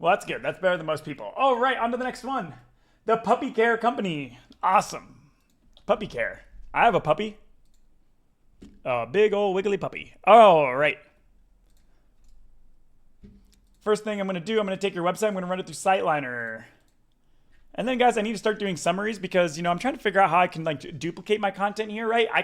Well, that's good. That's better than most people. All right, on to the next one. The Puppy Care Company. Awesome. Puppy Care. I have a puppy. A big old wiggly puppy. All right. First thing I'm going to do, I'm going to take your website. I'm going to run it through SiteLiner. And then, guys, I need to start doing summaries because, I'm trying to figure out how I can duplicate my content here, right? I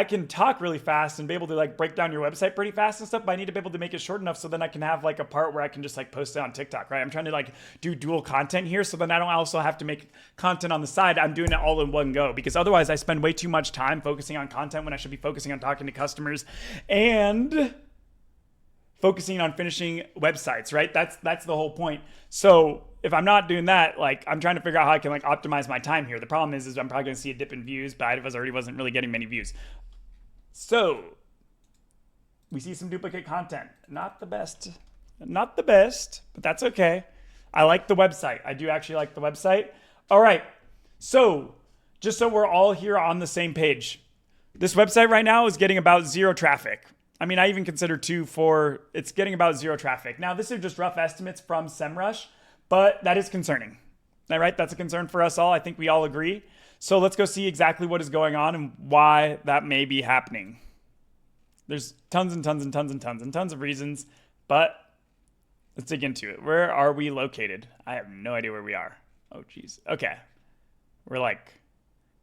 can talk really fast and be able to break down your website pretty fast and stuff, but I need to be able to make it short enough so then I can have a part where I can just post it on TikTok, right? I'm trying to do dual content here so then I don't also have to make content on the side. I'm doing it all in one go because otherwise I spend way too much time focusing on content when I should be focusing on talking to customers and focusing on finishing websites, right? That's the whole point. So if I'm not doing that, I'm trying to figure out how I can optimize my time here. The problem is I'm probably going to see a dip in views, but I already wasn't really getting many views. So we see some duplicate content. Not the best, but that's okay. I like the website. I do actually like the website. All right. So just so we're all here on the same page, this website right now is getting about 0 traffic. I mean, I even consider it's getting about 0 traffic. Now, this are just rough estimates from SEMrush, but that is concerning. All right, that's a concern for us all. I think we all agree. So let's go see exactly what is going on and why that may be happening. There's tons and tons and tons and tons and tons of reasons, but let's dig into it. Where are we located? I have no idea where we are. Oh, geez. Okay. We're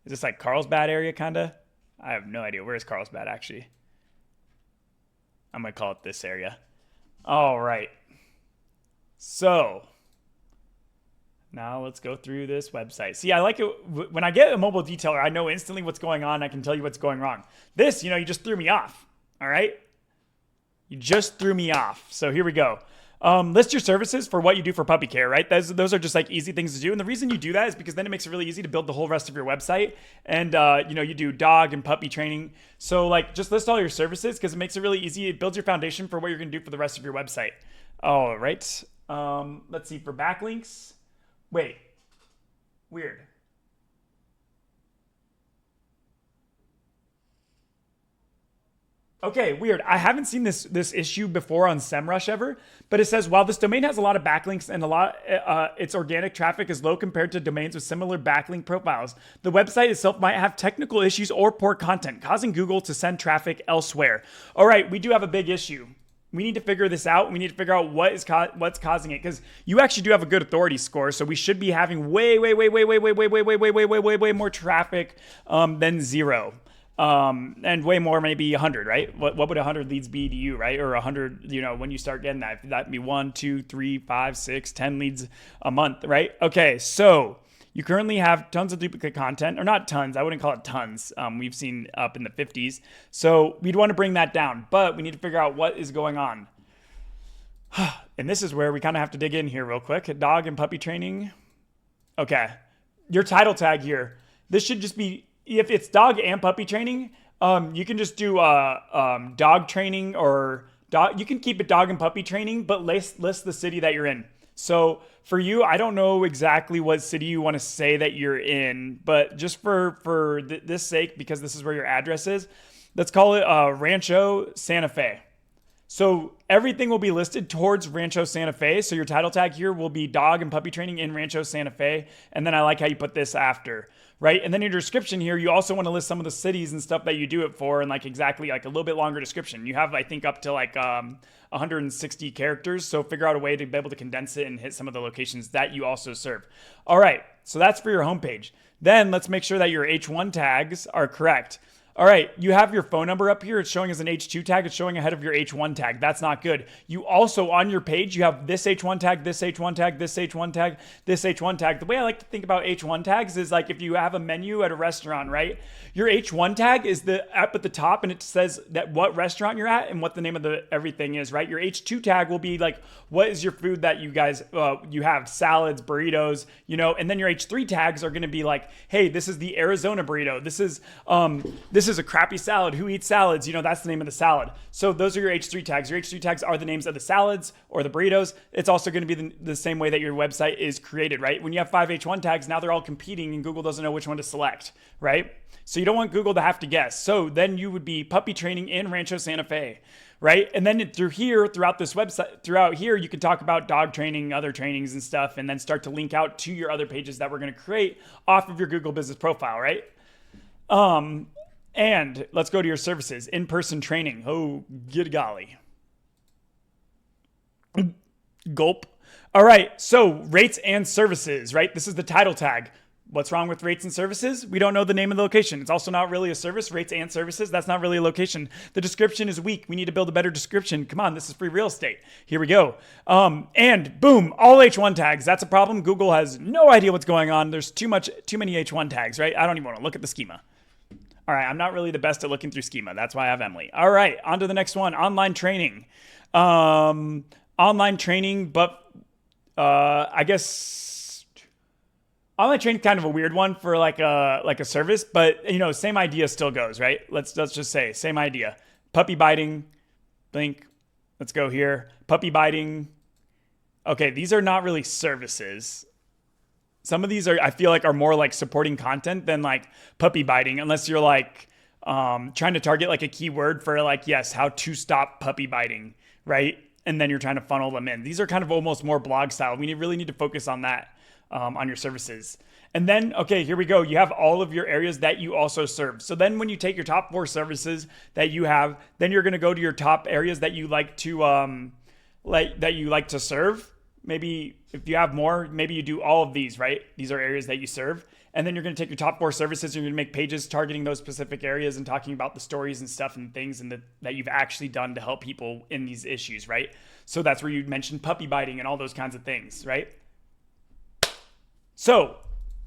is this Carlsbad area, kind of? I have no idea. Where is Carlsbad, actually? I'm going to call it this area. All right. So now let's go through this website. See, I like it when I get a mobile detailer, I know instantly what's going on. I can tell you what's going wrong. This, you just threw me off. All right. You just threw me off. So here we go. List your services for what you do for puppy care, right? Those are just easy things to do. And the reason you do that is because then it makes it really easy to build the whole rest of your website. And, you do dog and puppy training. So just list all your services because it makes it really easy. It builds your foundation for what you're going to do for the rest of your website. All right. Let's see for backlinks. Wait, weird. Okay, weird. I haven't seen this issue before on SEMrush ever, but it says while this domain has a lot of backlinks and its organic traffic is low compared to domains with similar backlink profiles, the website itself might have technical issues or poor content, causing Google to send traffic elsewhere. All right, we do have a big issue. We need to figure this out. We need to figure out what's causing it because you actually do have a good authority score, so we should be having way more traffic than 0. And way more, maybe 100, right? What would 100 leads be to you, right? Or 100, when you start getting that'd be 1, 2, 3, 5, 6, 10 leads a month, right? Okay, so you currently have tons of duplicate content, or not tons. I wouldn't call it tons. We've seen up in the 50s. So we'd want to bring that down, but we need to figure out what is going on. And this is where we kind of have to dig in here real quick. Dog and puppy training. Okay, your title tag here. This should just be, if it's dog and puppy training, you can just do dog training or dog. You can keep it dog and puppy training, but list the city that you're in. So for you, I don't know exactly what city you want to say that you're in, but just for this sake, because this is where your address is, let's call it Rancho Santa Fe. So everything will be listed towards Rancho Santa Fe. So your title tag here will be dog and puppy training in Rancho Santa Fe. And then I like how you put this after, right? And then in your description here, you also want to list some of the cities and stuff that you do it for and exactly a little bit longer description. You have, I think, up to 160 characters. So figure out a way to be able to condense it and hit some of the locations that you also serve. All right, so that's for your homepage. Then let's make sure that your H1 tags are correct. All right, you have your phone number up here. It's showing as an H2 tag. It's showing ahead of your H1 tag. That's not good. You also, on your page, you have this H1 tag, this H1 tag, this H1 tag, this H1 tag. The way I like to think about H1 tags is if you have a menu at a restaurant, right? Your H1 tag is the up at the top, and it says that what restaurant you're at and what the name of the everything is, right? Your H2 tag will be what is your food that you guys, you have salads, burritos, and then your H3 tags are going to be hey, this is the Arizona burrito. This is this is a crappy salad. Who eats salads? You know, that's the name of the salad. So those are your H3 tags. Your H3 tags are the names of the salads or the burritos. It's also going to be the same way that your website is created, right? When you have 5 H1 tags, now they're all competing and Google doesn't know which one to select, right? So you don't want Google to have to guess. So then you would be puppy training in Rancho Santa Fe, right? And then throughout this website, throughout here, you can talk about dog training, other trainings and stuff, and then start to link out to your other pages that we're going to create off of your Google business profile, right? And let's go to your services. In-person training. Oh, good golly. Gulp. All right, so rates and services, right? This is the title tag. What's wrong with rates and services? We don't know the name of the location. It's also not really a service. Rates and services, that's not really a location. The description is weak. We need to build a better description. Come on, this is free real estate. Here we go. And boom, all H1 tags. That's a problem. Google has no idea what's going on. There's too many H1 tags, right? I don't even want to look at the schema. All right, I'm not really the best at looking through schema. That's why I have Emily. All right, on to the next one. Online training. Online training, but I guess online training is kind of a weird one for like a service, but you know, same idea still goes, right? Let's just say same idea. Puppy biting, blink. Let's go here. Puppy biting. Okay, these are not really services. Some of these I feel like are more like supporting content than like puppy biting, unless you're like trying to target like a keyword for like, yes, how to stop puppy biting, right? And then you're trying to funnel them in. These are kind of almost more blog style. We really need to focus on that. On your services. And then, okay, here we go. You have all of your areas that you also serve. So then when you take your top 4 services that you have, then you're going to go to your top areas that you like to serve. Maybe if you have more, maybe you do all of these, right? These are areas that you serve. And then you're going to take your top 4 services. You're going to make pages targeting those specific areas and talking about the stories and stuff and things and that you've actually done to help people in these issues, right? So that's where you mentioned puppy biting and all those kinds of things, right? So,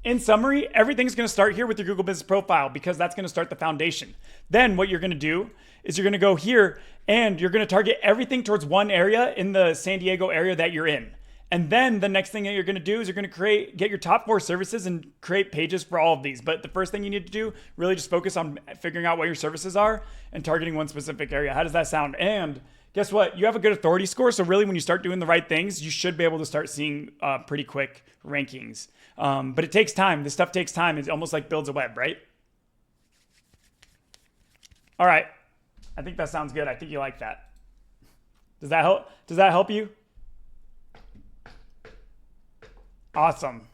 in summary, everything's going to start here with your Google Business Profile because that's going to start the foundation. Then what you're going to do is you're going to go here and you're going to target everything towards one area in the San Diego area that you're in. And then the next thing that you're going to do is you're going to get your top 4 services and create pages for all of these. But the first thing you need to do, really just focus on figuring out what your services are and targeting one specific area. How does that sound? And guess what? You have a good authority score. So really when you start doing the right things, you should be able to start seeing pretty quick rankings. But it takes time. This stuff takes time. It's almost like builds a web, right? All right. I think that sounds good. I think you like that. Does that help? Does that help you? Awesome.